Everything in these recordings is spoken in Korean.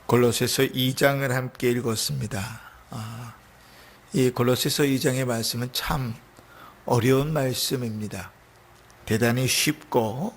골로새서 2장을 함께 읽었습니다. 이 골로새서 2장의 말씀은 참 어려운 말씀입니다. 대단히 쉽고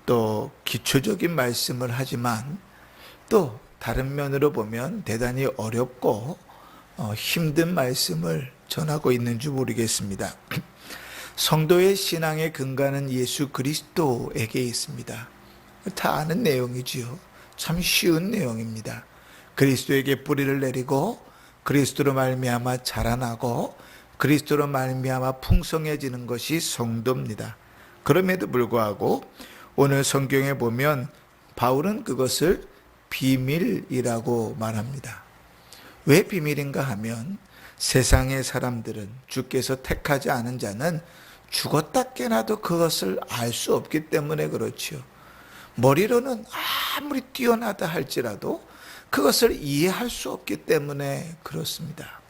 또 기초적인 말씀을 하지만 또 다른 면으로 보면 대단히 어렵고 힘든 말씀을 전하고 있는 줄 모르겠습니다. 성도의 신앙의 근간은 예수 그리스도에게 있습니다. 다 아는 내용이지요. 참 쉬운 내용입니다. 그리스도에게 뿌리를 내리고 그리스도로 말미암아 자라나고 그리스도로 말미암아 풍성해지는 것이 성도입니다. 그럼에도 불구하고 오늘 성경에 보면 바울은 그것을 비밀이라고 말합니다. 왜 비밀인가 하면 세상의 사람들은 주께서 택하지 않은 자는 죽었다 깨나도 그것을 알 수 없기 때문에 그렇지요. 머리로는 아무리 뛰어나다 할지라도 그것을 이해할 수 없기 때문에 그렇습니다.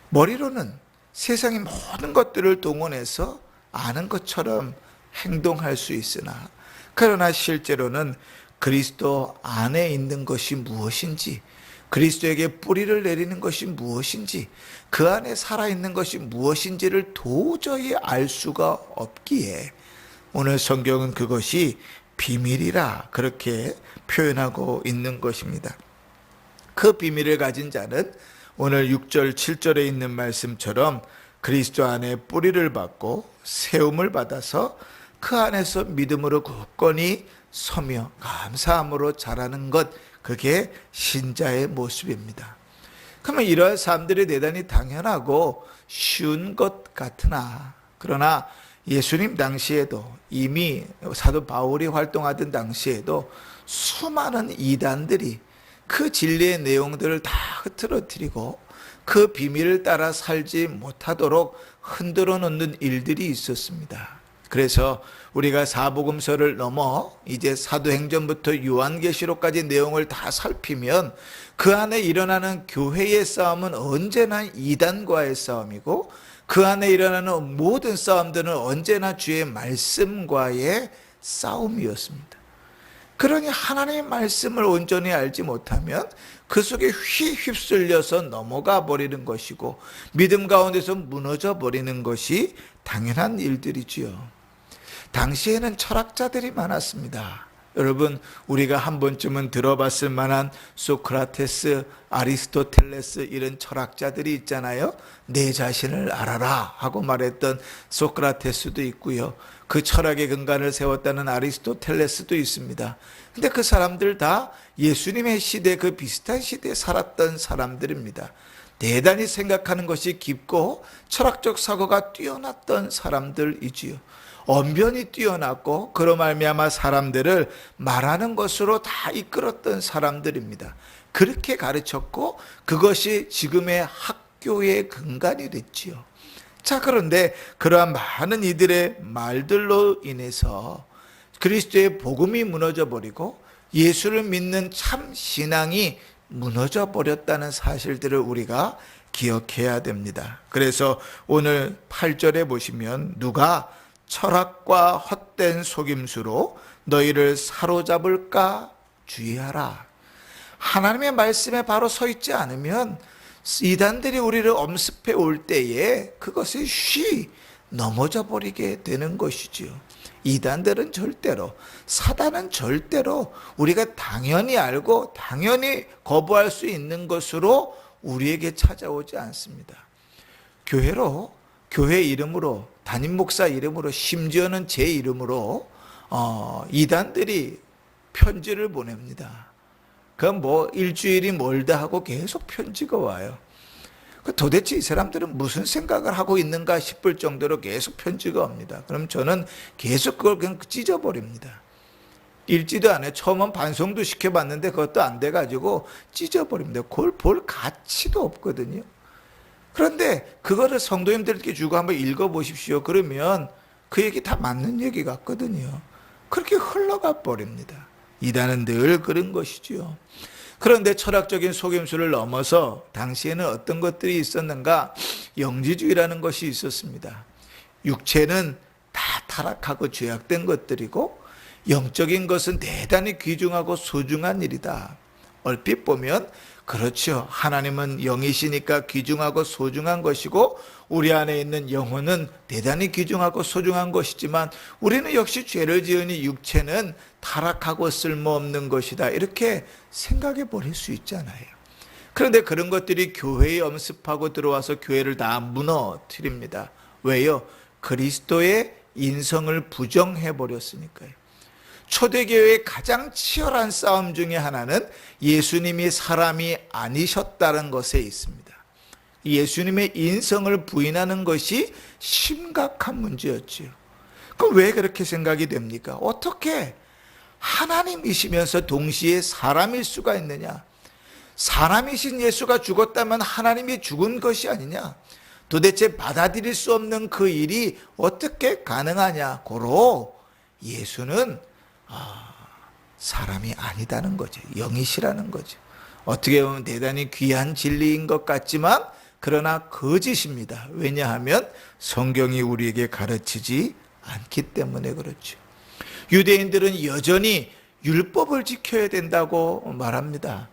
머리로는 세상의 모든 것들을 동원해서 아는 것처럼 행동할 수 있으나 그러나 실제로는 그리스도 안에 있는 것이 무엇인지, 그리스도에게 뿌리를 내리는 것이 무엇인지, 그 안에 살아있는 것이 무엇인지를 도저히 알 수가 없기에 오늘 성경은 그것이 비밀이라 그렇게 표현하고 있는 것입니다. 그 비밀을 가진 자는 오늘 6절 7절에 있는 말씀처럼 그리스도 안에 뿌리를 받고 세움을 받아서 그 안에서 믿음으로 굳건히 서며 감사함으로 자라는 것, 그게 신자의 모습입니다. 그러면 이러한 삶들이 대단히 당연하고 쉬운 것 같으나 그러나 예수님 당시에도 이미 사도 바울이 활동하던 당시에도 수많은 이단들이 그 진리의 내용들을 다 흐트러뜨리고 그 비밀을 따라 살지 못하도록 흔들어 놓는 일들이 있었습니다. 그래서 우리가 사복음서를 넘어 이제 사도행전부터 요한계시록까지 내용을 다 살피면 그 안에 일어나는 교회의 싸움은 언제나 이단과의 싸움이고 그 안에 일어나는 모든 싸움들은 언제나 주의 말씀과의 싸움이었습니다. 그러니 하나님의 말씀을 온전히 알지 못하면 그 속에 휩쓸려서 넘어가 버리는 것이고 믿음 가운데서 무너져 버리는 것이 당연한 일들이지요. 당시에는 철학자들이 많았습니다. 여러분, 우리가 한 번쯤은 들어봤을 만한 소크라테스, 아리스토텔레스 이런 철학자들이 있잖아요. 내 자신을 알아라 하고 말했던 소크라테스도 있고요. 그 철학의 근간을 세웠다는 아리스토텔레스도 있습니다. 근데 그 사람들 다 예수님의 시대, 그 비슷한 시대에 살았던 사람들입니다. 대단히 생각하는 것이 깊고 철학적 사고가 뛰어났던 사람들이지요. 언변이 뛰어났고 그로 말미암아 사람들을 말하는 것으로 다 이끌었던 사람들입니다. 그렇게 가르쳤고 그것이 지금의 학교의 근간이 됐지요. 자, 그런데 그러한 많은 이들의 말들로 인해서 그리스도의 복음이 무너져 버리고 예수를 믿는 참 신앙이 무너져 버렸다는 사실들을 우리가 기억해야 됩니다. 그래서 오늘 8절에 보시면 누가 철학과 헛된 속임수로 너희를 사로잡을까 주의하라. 하나님의 말씀에 바로 서 있지 않으면 이단들이 우리를 엄습해 올 때에 그것이 쉬 넘어져 버리게 되는 것이지요. 이단들은 절대로, 사단은 절대로 우리가 당연히 알고 당연히 거부할 수 있는 것으로 우리에게 찾아오지 않습니다. 교회 이름으로, 담임 목사 이름으로, 심지어는 제 이름으로 이단들이 편지를 보냅니다. 그럼 뭐 일주일이 멀다 하고 계속 편지가 와요. 도대체 이 사람들은 무슨 생각을 하고 있는가 싶을 정도로 계속 편지가 옵니다. 그럼 저는 계속 그걸 그냥 찢어버립니다. 읽지도 않아요. 처음은 반송도 시켜봤는데 그것도 안 돼가지고 찢어버립니다. 그걸 볼 가치도 없거든요. 그런데 그거를 성도님들께 주고 한번 읽어보십시오. 그러면 그 얘기 다 맞는 얘기 같거든요. 그렇게 흘러가 버립니다. 이단은 늘 그런 것이지요. 그런데 철학적인 속임수를 넘어서 당시에는 어떤 것들이 있었는가? 영지주의라는 것이 있었습니다. 육체는 다 타락하고 죄악된 것들이고 영적인 것은 대단히 귀중하고 소중한 일이다. 얼핏 보면 그렇죠. 하나님은 영이시니까 귀중하고 소중한 것이고 우리 안에 있는 영혼은 대단히 귀중하고 소중한 것이지만 우리는 역시 죄를 지으니 육체는 타락하고 쓸모없는 것이다. 이렇게 생각해 버릴 수 있잖아요. 그런데 그런 것들이 교회에 엄습하고 들어와서 교회를 다 무너뜨립니다. 왜요? 그리스도의 인성을 부정해 버렸으니까요. 초대교회의 가장 치열한 싸움 중에 하나는 예수님이 사람이 아니셨다는 것에 있습니다. 예수님의 인성을 부인하는 것이 심각한 문제였지요. 그럼 왜 그렇게 생각이 됩니까? 어떻게 하나님이시면서 동시에 사람일 수가 있느냐? 사람이신 예수가 죽었다면 하나님이 죽은 것이 아니냐? 도대체 받아들일 수 없는 그 일이 어떻게 가능하냐? 고로 예수는 사람이 아니다는 거죠. 영이시라는 거죠. 어떻게 보면 대단히 귀한 진리인 것 같지만 그러나 거짓입니다. 왜냐하면 성경이 우리에게 가르치지 않기 때문에 그렇죠. 유대인들은 여전히 율법을 지켜야 된다고 말합니다.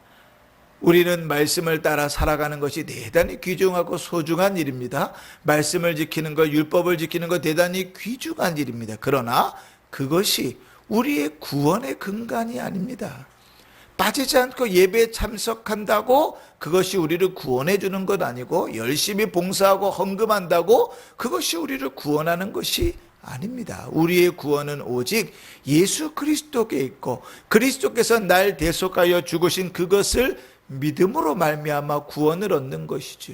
우리는 말씀을 따라 살아가는 것이 대단히 귀중하고 소중한 일입니다. 말씀을 지키는 것, 율법을 지키는 것 대단히 귀중한 일입니다. 그러나 그것이 우리의 구원의 근간이 아닙니다. 빠지지 않고 예배에 참석한다고 그것이 우리를 구원해 주는 것 아니고 열심히 봉사하고 헌금한다고 그것이 우리를 구원하는 것이 아닙니다. 우리의 구원은 오직 예수 그리스도께 있고 그리스도께서 날 대속하여 죽으신 그것을 믿음으로 말미암아 구원을 얻는 것이죠.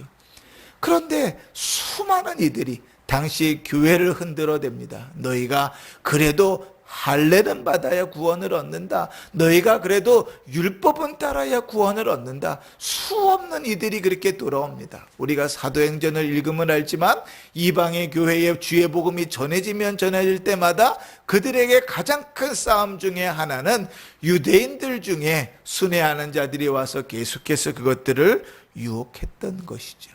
그런데 수많은 이들이 당시 교회를 흔들어댑니다. 너희가 그래도 할례는 받아야 구원을 얻는다. 너희가 그래도 율법은 따라야 구원을 얻는다. 수없는 이들이 그렇게 돌아옵니다. 우리가 사도행전을 읽으면 알지만 이방의 교회에 주의 복음이 전해지면 전해질 때마다 그들에게 가장 큰 싸움 중에 하나는 유대인들 중에 순회하는 자들이 와서 계속해서 그것들을 유혹했던 것이죠.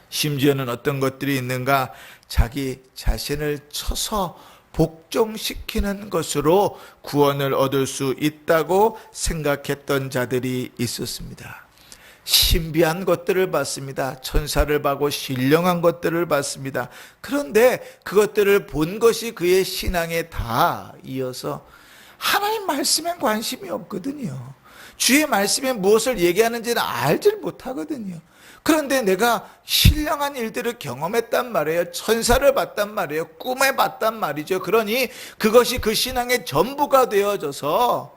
심지어는 어떤 것들이 있는가? 자기 자신을 쳐서 복종시키는 것으로 구원을 얻을 수 있다고 생각했던 자들이 있었습니다. 신비한 것들을 봤습니다. 천사를 보고 신령한 것들을 봤습니다. 그런데 그것들을 본 것이 그의 신앙에 다 이어서 하나님 말씀에 관심이 없거든요. 주의 말씀에 무엇을 얘기하는지는 알질 못하거든요. 그런데 내가 신령한 일들을 경험했단 말이에요. 천사를 봤단 말이에요. 꿈에 봤단 말이죠. 그러니 그것이 그 신앙의 전부가 되어져서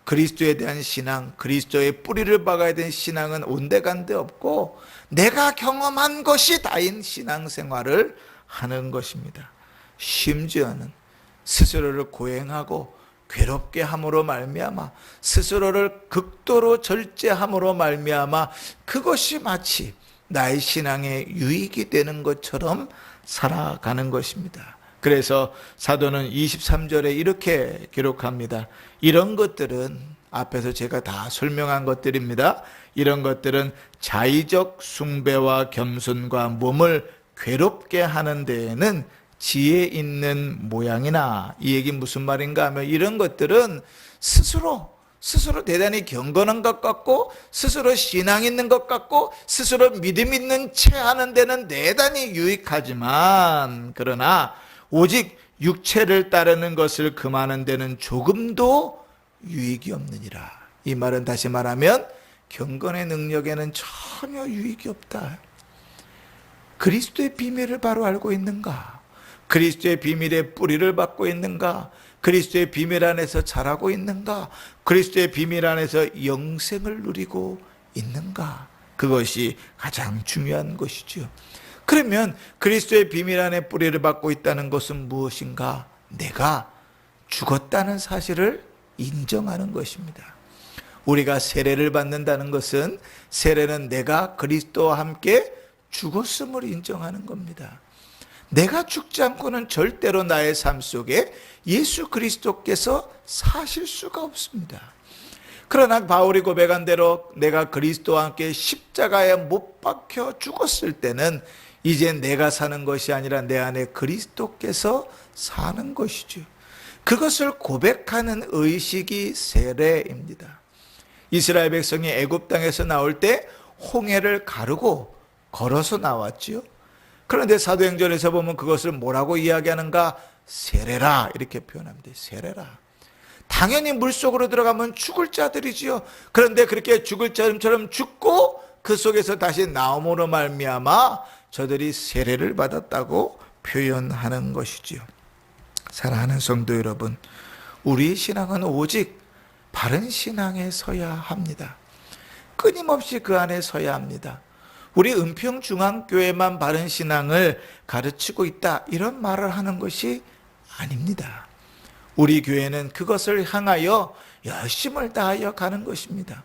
그리스도에 대한 신앙, 그리스도의 뿌리를 박아야 되는 신앙은 온데간데 없고 내가 경험한 것이 다인 신앙생활을 하는 것입니다. 심지어는 스스로를 고행하고 괴롭게 함으로 말미암아 스스로를 극도로 절제함으로 말미암아 그것이 마치 나의 신앙에 유익이 되는 것처럼 살아가는 것입니다. 그래서 사도는 23절에 이렇게 기록합니다. 이런 것들은 앞에서 제가 다 설명한 것들입니다. 이런 것들은 자의적 숭배와 겸손과 몸을 괴롭게 하는 데에는 지혜 있는 모양이나, 이 얘기 무슨 말인가 하면 이런 것들은 스스로 대단히 경건한 것 같고 스스로 신앙 있는 것 같고 스스로 믿음 있는 채 하는 데는 대단히 유익하지만 그러나 오직 육체를 따르는 것을 금하는 데는 조금도 유익이 없느니라. 이 말은 다시 말하면 경건의 능력에는 전혀 유익이 없다. 그리스도의 비밀을 바로 알고 있는가? 그리스도의 비밀의 뿌리를 받고 있는가? 그리스도의 비밀 안에서 자라고 있는가? 그리스도의 비밀 안에서 영생을 누리고 있는가? 그것이 가장 중요한 것이죠. 그러면 그리스도의 비밀 안에 뿌리를 받고 있다는 것은 무엇인가? 내가 죽었다는 사실을 인정하는 것입니다. 우리가 세례를 받는다는 것은 세례는 내가 그리스도와 함께 죽었음을 인정하는 겁니다. 내가 죽지 않고는 절대로 나의 삶 속에 예수 그리스도께서 사실 수가 없습니다. 그러나 바울이 고백한 대로 내가 그리스도와 함께 십자가에 못 박혀 죽었을 때는 이제 내가 사는 것이 아니라 내 안에 그리스도께서 사는 것이죠. 그것을 고백하는 의식이 세례입니다. 이스라엘 백성이 애굽 땅에서 나올 때 홍해를 가르고 걸어서 나왔지요. 그런데 사도행전에서 보면 그것을 뭐라고 이야기하는가? 세례라 이렇게 표현합니다. 세례라. 당연히 물속으로 들어가면 죽을 자들이지요. 그런데 그렇게 죽을 자처럼 죽고 그 속에서 다시 나옴으로 말미암아 저들이 세례를 받았다고 표현하는 것이지요. 사랑하는 성도 여러분, 우리 신앙은 오직 바른 신앙에 서야 합니다. 끊임없이 그 안에 서야 합니다. 우리 은평중앙교회만 바른 신앙을 가르치고 있다 이런 말을 하는 것이 아닙니다. 우리 교회는 그것을 향하여 열심을 다하여 가는 것입니다.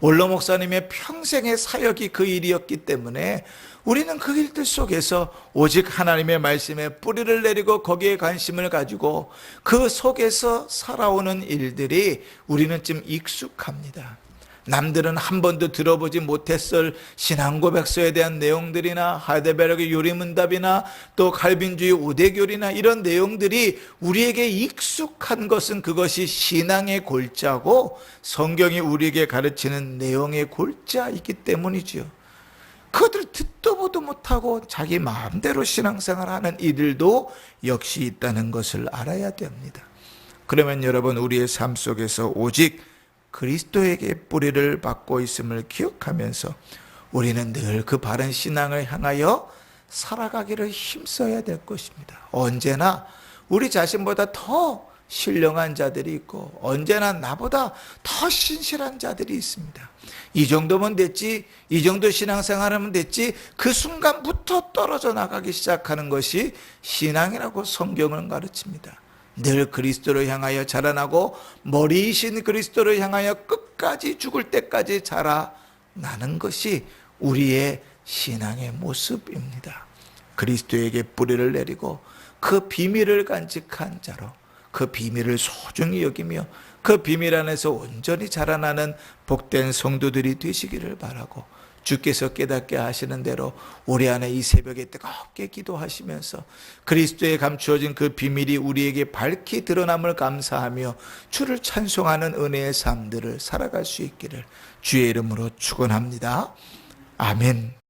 원로 목사님의 평생의 사역이 그 일이었기 때문에 우리는 그 일들 속에서 오직 하나님의 말씀에 뿌리를 내리고 거기에 관심을 가지고 그 속에서 살아오는 일들이 우리는 좀 익숙합니다. 남들은 한 번도 들어보지 못했을 신앙고백서에 대한 내용들이나 하이델베르크 요리문답이나 또 칼빈주의 우대교리나 이런 내용들이 우리에게 익숙한 것은 그것이 신앙의 골자고 성경이 우리에게 가르치는 내용의 골자이기 때문이지요. 그것들 듣도 보도 못하고 자기 마음대로 신앙생활하는 이들도 역시 있다는 것을 알아야 됩니다. 그러면 여러분, 우리의 삶 속에서 오직 그리스도에게 뿌리를 받고 있음을 기억하면서 우리는 늘 그 바른 신앙을 향하여 살아가기를 힘써야 될 것입니다. 언제나 우리 자신보다 더 신령한 자들이 있고 언제나 나보다 더 신실한 자들이 있습니다. 이 정도면 됐지, 이 정도 신앙생활하면 됐지, 그 순간부터 떨어져 나가기 시작하는 것이 신앙이라고 성경은 가르칩니다. 늘 그리스도를 향하여 자라나고 머리이신 그리스도를 향하여 끝까지 죽을 때까지 자라나는 것이 우리의 신앙의 모습입니다. 그리스도에게 뿌리를 내리고 그 비밀을 간직한 자로 그 비밀을 소중히 여기며 그 비밀 안에서 온전히 자라나는 복된 성도들이 되시기를 바라고, 주께서 깨닫게 하시는 대로 우리 안에 이 새벽에 뜨겁게 기도하시면서 그리스도에 감추어진 그 비밀이 우리에게 밝히 드러남을 감사하며 주를 찬송하는 은혜의 삶들을 살아갈 수 있기를 주의 이름으로 축원합니다. 아멘.